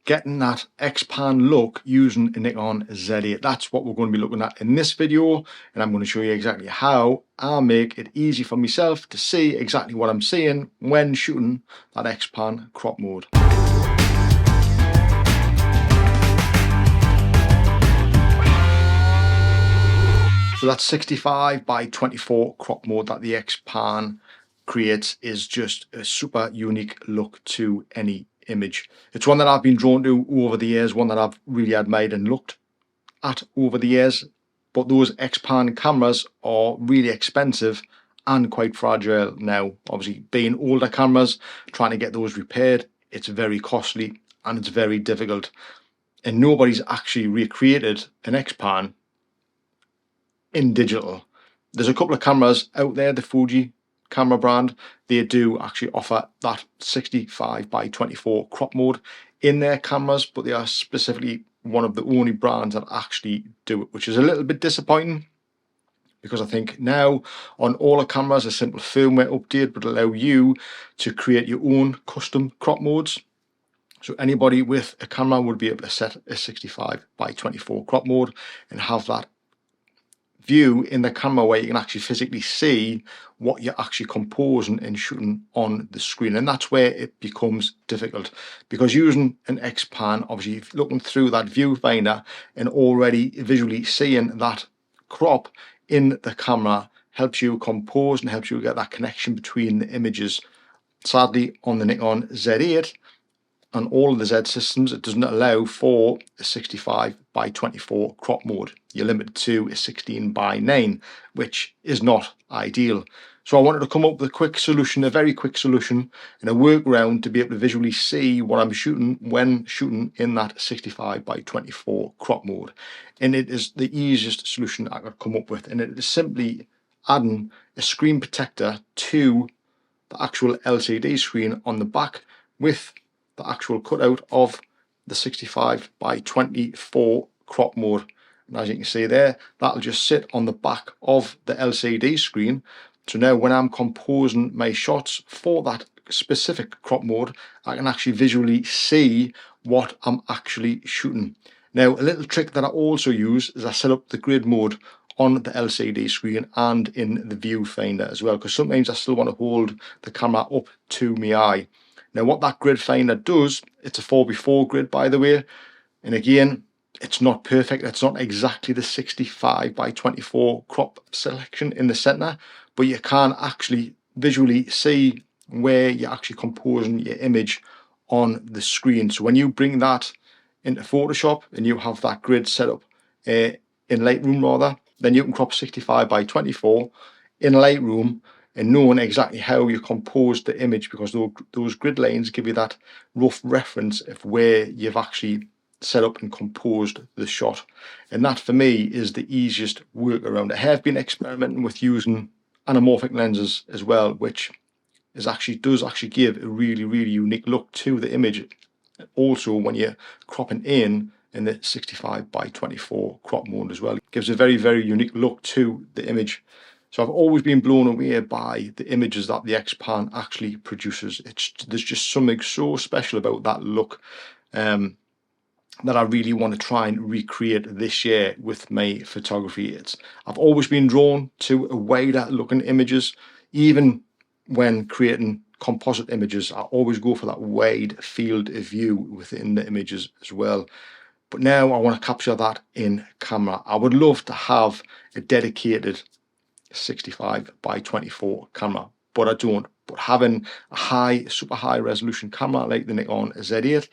getting that Xpan look using a Nikon Z8. That's what we're going to be looking at in this video, and I'm going to show you exactly how I make it easy for myself to see exactly what I'm seeing when shooting that Xpan crop mode. So that 65 by 24 crop mode that the Xpan creates is just a super unique look to any image. It's one that I've been drawn to over the years, one that I've really admired and looked at over the years. But those Xpan cameras are really expensive and quite fragile now. Obviously, being older cameras, trying to get those repaired, it's very costly and it's very difficult. And nobody's actually recreated an Xpan in digital. There's a couple of cameras out there, the Fuji camera brand, they do actually offer that 65 by 24 crop mode in their cameras, but they are specifically one of the only brands that actually do it, which is a little bit disappointing, because I think now on all the cameras a simple firmware update would allow you to create your own custom crop modes. So anybody with a camera would be able to set a 65 by 24 crop mode and have that view in the camera where you can actually physically see what you're actually composing and shooting on the screen. And that's where it becomes difficult, because using an Xpan, obviously looking through that viewfinder and already visually seeing that crop in the camera helps you compose and helps you get that connection between the images. Sadly, on the Nikon Z8 and all of the Z systems, it doesn't allow for a 65 by 24 crop mode. You're limited to a 16 by 9, which is not ideal. So I wanted to come up with a quick solution, a very quick solution, and a workaround to be able to visually see what I'm shooting when shooting in that 65 by 24 crop mode. And it is the easiest solution I could come up with, and it is simply adding a screen protector to the actual LCD screen on the back with the actual cutout of the 65 by 24 crop mode. And as you can see there, that'll just sit on the back of the LCD screen. So now when I'm composing my shots for that specific crop mode, I can actually visually see what I'm actually shooting. Now, a little trick that I also use is I set up the grid mode on the LCD screen and in the viewfinder as well, because sometimes I still want to hold the camera up to my eye. Now what that grid finder does, it's a 4x4 grid by the way, and again, it's not perfect, it's not exactly the 65 by 24 crop selection in the center, but you can actually visually see where you're actually composing your image on the screen. So when you bring that into Photoshop and you have that grid set up in Lightroom rather, then you can crop 65 by 24 in Lightroom and knowing exactly how you compose the image, because those grid lines give you that rough reference of where you've actually set up and composed the shot. And that for me is the easiest workaround. I have been experimenting with using anamorphic lenses as well, which does actually give a really unique look to the image. Also when you're cropping in the 65 by 24 crop mode as well, it gives a very unique look to the image. So I've always been blown away by the images that the Xpan actually produces. There's just something so special about that look that I really want to try and recreate this year with my photography. I've always been drawn to a wider looking images. Even when creating composite images, I always go for that wide field of view within the images as well. But now I want to capture that in camera. I would love to have a dedicated 65 by 24 camera, but I don't. But having a super high resolution camera like the Nikon Z8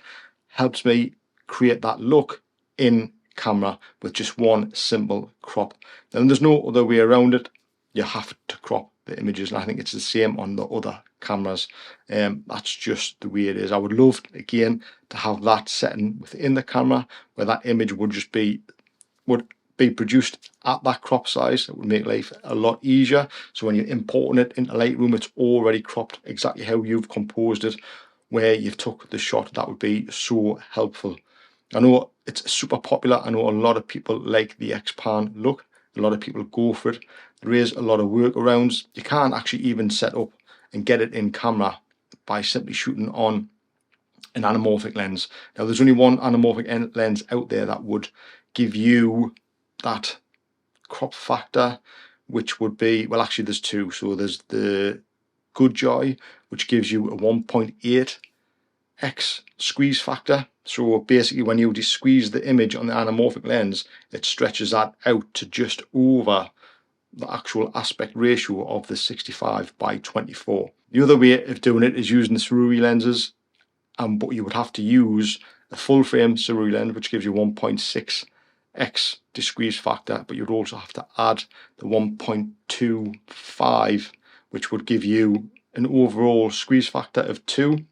helps me create that look in camera with just one simple crop. And there's no other way around it. You have to crop the images, and I think it's the same on the other cameras. That's just the way it is. I would love again to have that setting within the camera where that image would be produced at that crop size. It would make life a lot easier. So when you're importing it into Lightroom, it's already cropped exactly how you've composed it, where you've took the shot. That would be so helpful. I know it's super popular. I know a lot of people like the Xpan look. A lot of people go for it. There is a lot of workarounds. You can actually even set up and get it in camera by simply shooting on an anamorphic lens. Now there's only one anamorphic lens out there that would give you that crop factor, which would be, well actually there's two. So there's the Goodjoy, which gives you a 1.8x squeeze factor. So basically when you squeeze the image on the anamorphic lens, it stretches that out to just over the actual aspect ratio of the 65:24. The other way of doing it is using the Sururi lenses, but you would have to use a full frame Sururi lens, which gives you 1.6x squeeze factor, but you'd also have to add the 1.25, which would give you an overall squeeze factor of 2,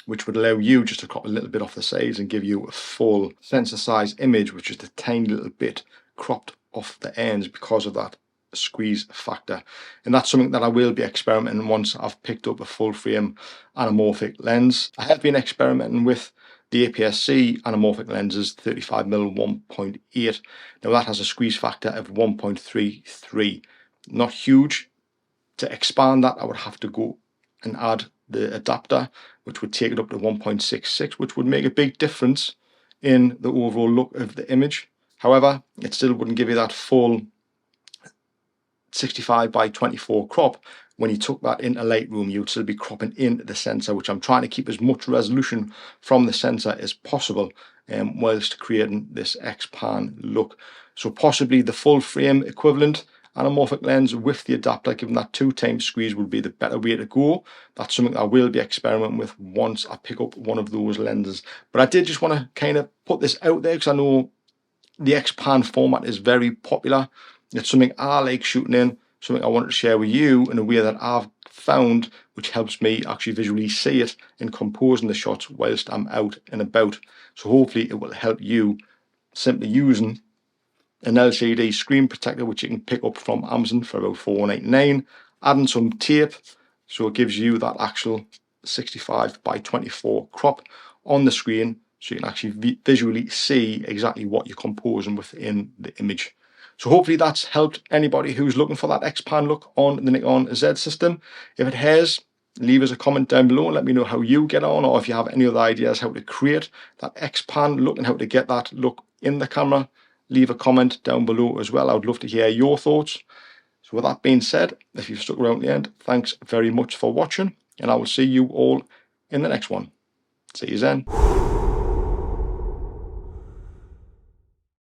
which would allow you just to crop a little bit off the sides and give you a full sensor size image, which is a tiny little bit cropped off the ends because of that squeeze factor. And that's something that I will be experimenting once I've picked up a full frame anamorphic lens. I have been experimenting with the APS-C anamorphic lenses, 35mm 1.8. Now that has a squeeze factor of 1.33. Not huge. To expand that, I would have to go and add the adapter, which would take it up to 1.66, which would make a big difference in the overall look of the image. However, it still wouldn't give you that full 65:24 crop. When you took that into Lightroom, you would still be cropping in the sensor, which I'm trying to keep as much resolution from the sensor as possible whilst creating this Xpan look. So possibly the full frame equivalent anamorphic lens with the adapter, given that 2x squeeze, would be the better way to go. That's something I will be experimenting with once I pick up one of those lenses. But I did just want to kind of put this out there because I know the Xpan format is very popular. It's something I like shooting in, something I wanted to share with you in a way that I've found, which helps me actually visually see it in composing the shots whilst I'm out and about. So hopefully it will help you simply using an LCD screen protector, which you can pick up from Amazon for about $4.99, adding some tape so it gives you that actual 65:24 crop on the screen, so you can actually visually see exactly what you're composing within the image. So hopefully that's helped anybody who's looking for that Xpan look on the Nikon Z system. If it has, leave us a comment down below and let me know how you get on, or if you have any other ideas how to create that Xpan look and how to get that look in the camera, leave a comment down below as well. I would love to hear your thoughts. So with that being said, if you've stuck around to the end, thanks very much for watching, and I will see you all in the next one. See you then.